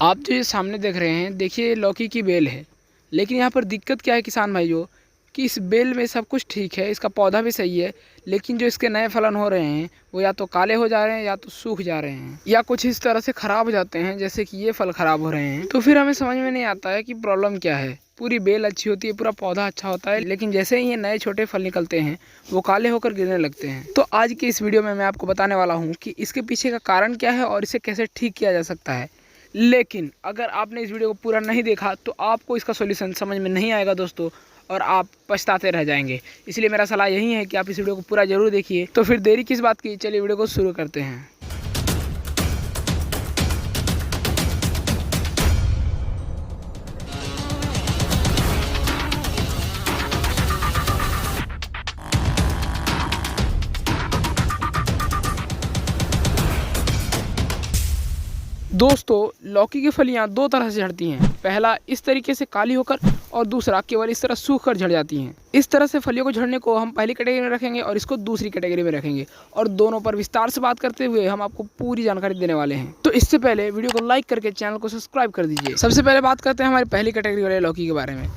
आप जो ये सामने देख रहे हैं, देखिए लौकी की बेल है। लेकिन यहाँ पर दिक्कत क्या है किसान भाइयों, कि इस बेल में सब कुछ ठीक है, इसका पौधा भी सही है, लेकिन जो इसके नए फलन हो रहे हैं वो या तो काले हो जा रहे हैं या तो सूख जा रहे हैं या कुछ इस तरह से ख़राब हो जाते हैं, जैसे कि ये फल ख़राब हो रहे हैं। तो फिर हमें समझ में नहीं आता है कि प्रॉब्लम क्या है। पूरी बेल अच्छी होती है, पूरा पौधा अच्छा होता है, लेकिन जैसे ही ये नए छोटे फल निकलते हैं वो काले होकर गिरने लगते हैं। तो आज की इस वीडियो में मैं आपको बताने वाला हूँ कि इसके पीछे का कारण क्या है और इसे कैसे ठीक किया जा सकता है। लेकिन अगर आपने इस वीडियो को पूरा नहीं देखा तो आपको इसका सॉल्यूशन समझ में नहीं आएगा दोस्तों, और आप पछताते रह जाएंगे। इसलिए मेरा सलाह यही है कि आप इस वीडियो को पूरा जरूर देखिए। तो फिर देरी किस बात की, चलिए वीडियो को शुरू करते हैं। दोस्तों, लौकी की फलियां दो तरह से झड़ती हैं। पहला इस तरीके से काली होकर, और दूसरा केवल इस तरह सूख कर झड़ जाती हैं। इस तरह से फलियों को झड़ने को हम पहली कैटेगरी में रखेंगे और इसको दूसरी कैटेगरी में रखेंगे, और दोनों पर विस्तार से बात करते हुए हम आपको पूरी जानकारी देने वाले हैं। तो इससे पहले वीडियो को लाइक करके चैनल को सब्सक्राइब कर दीजिए। सबसे पहले बात करते हैं हमारी पहली कैटेगरी वाले लौकी के बारे में।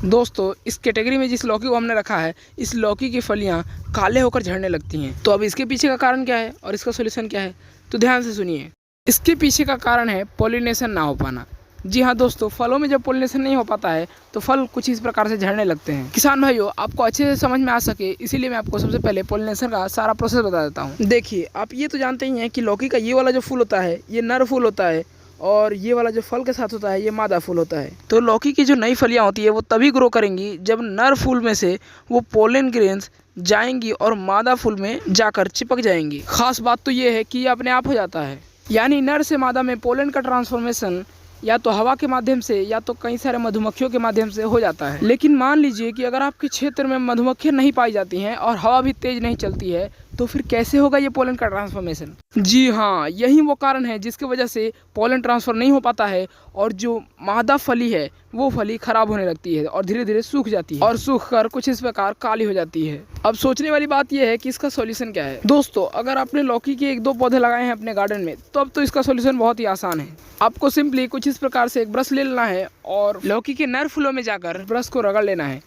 दोस्तों, इस कैटेगरी में जिस लौकी को हमने रखा है, इस लौकी की फलियाँ काले होकर झड़ने लगती हैं। तो अब इसके पीछे का कारण क्या है और इसका सोल्यूशन क्या है, तो ध्यान से सुनिए। इसके पीछे का कारण है पॉलिनेशन ना हो पाना। जी हाँ दोस्तों, फलों में जब पॉलिनेशन नहीं हो पाता है तो फल कुछ इस प्रकार से झड़ने लगते हैं। किसान भाइयों, आपको अच्छे से समझ में आ सके इसीलिए मैं आपको सबसे पहले पॉलिनेशन का सारा प्रोसेस बता देता हूँ। देखिए, आप ये तो जानते ही हैं कि लौकी का ये वाला जो फूल होता है ये नर फूल होता है, और ये वाला जो फल के साथ होता है ये मादा फूल होता है। तो लौकी की जो नई फलियाँ होती है वो तभी ग्रो करेंगी जब नर फूल में से वो पोलन ग्रेन्स जाएंगी और मादा फूल में जाकर चिपक जाएंगी। खास बात तो ये है कि ये अपने आप हो जाता है, यानी नर से मादा में पोलन का ट्रांसफॉर्मेशन या तो हवा के माध्यम से या तो कई सारे मधुमक्खियों के माध्यम से हो जाता है। लेकिन मान लीजिए कि अगर आपके क्षेत्र में मधुमक्खियां नहीं पाई जाती हैं और हवा भी तेज नहीं चलती है, तो फिर कैसे होगा ये पोलन का ट्रांसफॉर्मेशन। जी हाँ, यही वो कारण है जिसकी वजह से पोलन ट्रांसफर नहीं हो पाता है, और जो मादा फली है वो फली खराब होने लगती है और धीरे धीरे सूख जाती है, और सूख कर कुछ इस प्रकार काली हो जाती है। अब सोचने वाली बात यह है कि इसका सॉल्यूशन क्या है। दोस्तों, अगर आपने लौकी के 1-2 पौधे लगाए हैं अपने गार्डन में, तो अब तो इसका सॉल्यूशन बहुत ही आसान है। आपको सिंपली कुछ इस प्रकार से एक ब्रश ले लेना है और लौकी के नर फूलों में जाकर ब्रश को रगड़ लेना है।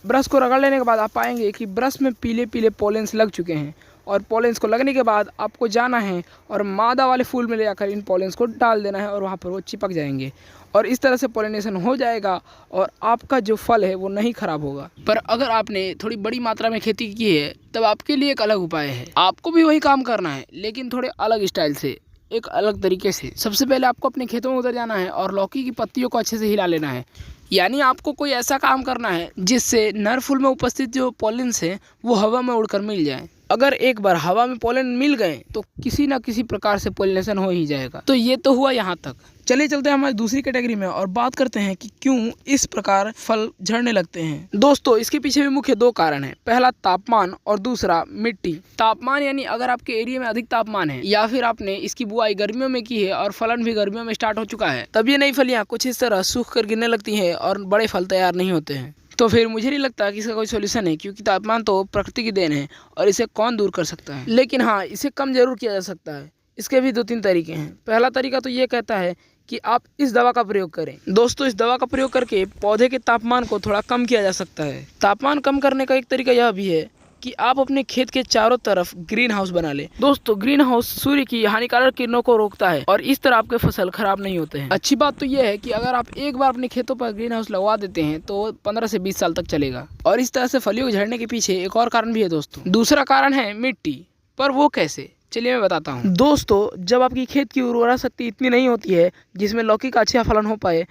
ब्रश को रगड़ लेने के बाद आप पाएंगे कि ब्रश में पीले पीले पोलेंस लग चुके हैं, और पोलेंस को लगने के बाद आपको जाना है और मादा वाले फूल में ले जाकर इन पोलेंस को डाल देना है, और वहाँ पर वो चिपक जाएंगे, और इस तरह से पोलिनेशन हो जाएगा और आपका जो फल है वो नहीं खराब होगा। पर अगर आपने थोड़ी बड़ी मात्रा में खेती की है तब आपके लिए एक अलग उपाय है। आपको भी वही काम करना है, लेकिन थोड़े अलग स्टाइल से, एक अलग तरीके से। सबसे पहले आपको अपने खेतों में उतर जाना है और लौकी की पत्तियों को अच्छे से हिला लेना है। यानी आपको कोई ऐसा काम करना है जिससे नर फूल में उपस्थित जो पॉलिन्स हैं वो हवा में उड़कर मिल जाए। अगर एक बार हवा में पोलन मिल गए तो किसी ना किसी प्रकार से पोलिनेशन हो ही जाएगा। तो ये तो हुआ यहाँ तक। चलिए चलते हैं हमारी दूसरी कैटेगरी में और बात करते हैं कि क्यों इस प्रकार फल झड़ने लगते हैं। दोस्तों, इसके पीछे भी मुख्य 2 कारण हैं। पहला तापमान और दूसरा मिट्टी। तापमान यानी अगर आपके एरिया में अधिक तापमान है या फिर आपने इसकी बुआई गर्मियों में की है और फलन भी गर्मियों में स्टार्ट हो चुका है, तब ये नई फलियां कुछ इस तरह सूख कर गिरने लगती हैं और बड़े फल तैयार नहीं होते हैं। तो फिर मुझे नहीं लगता कि इसका कोई सॉल्यूशन है, क्योंकि तापमान तो प्रकृति की देन है और इसे कौन दूर कर सकता है। लेकिन हाँ, इसे कम जरूर किया जा सकता है। इसके भी 2-3 तरीके हैं। पहला तरीका तो ये कहता है कि आप इस दवा का प्रयोग करें। दोस्तों, इस दवा का प्रयोग करके पौधे के तापमान को थोड़ा कम किया जा सकता है। तापमान कम करने का एक तरीका यह भी है कि आप अपने खेत के चारों तरफ ग्रीन हाउस बना लें। दोस्तों, ग्रीन हाउस सूर्य की हानिकारक किरणों को रोकता है और इस तरह आपके फसल खराब नहीं होते हैं। अच्छी बात तो यह है कि अगर आप एक बार अपने खेतों पर ग्रीन हाउस लगवा देते हैं तो 15 से 20 साल तक चलेगा। और इस तरह से फलियों को झड़ने के पीछे एक और कारण भी है दोस्तों। दूसरा कारण है मिट्टी। पर वो कैसे, चलिए मैं बताता हूँ। दोस्तों, जब आपकी खेत की उर्वरा शक्ति इतनी नहीं होती है जिसमें लौकी का अच्छा फलन हो पाए,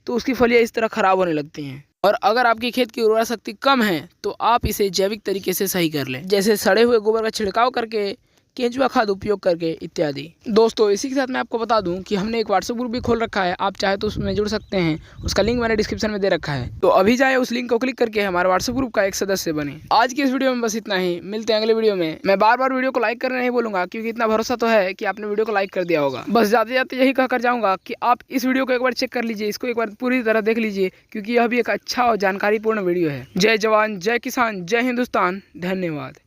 तो उसकी फलियाँ इस तरह खराब होने लगती हैं। और अगर आपकी खेत की उर्वरा शक्ति कम है तो आप इसे जैविक तरीके से सही कर लें, जैसे सड़े हुए गोबर का छिड़काव करके, केंचुआ खाद उपयोग करके इत्यादि। दोस्तों, इसी के साथ मैं आपको बता दूं कि हमने एक व्हाट्सएप ग्रुप भी खोल रखा है। आप चाहे तो उसमें जुड़ सकते हैं, उसका लिंक मैंने डिस्क्रिप्शन में दे रखा है। तो अभी जाए उस लिंक को क्लिक करके हमारे व्हाट्सएप ग्रुप का एक सदस्य बने। आज की इस वीडियो में बस इतना ही। मिलते हैं अगले वीडियो में। मैं बार बार वीडियो को लाइक करना नहीं बोलूंगा, क्योंकि इतना भरोसा तो है कि आपने वीडियो को लाइक कर दिया होगा। बस जाते जाते यही कहकर जाऊँगा कि आप इस वीडियो को एक बार चेक कर लीजिए, इसको एक बार पूरी तरह देख लीजिए, क्योंकि यह भी एक अच्छा और जानकारीपूर्ण वीडियो है। जय जवान, जय किसान, जय हिंदुस्तान। धन्यवाद।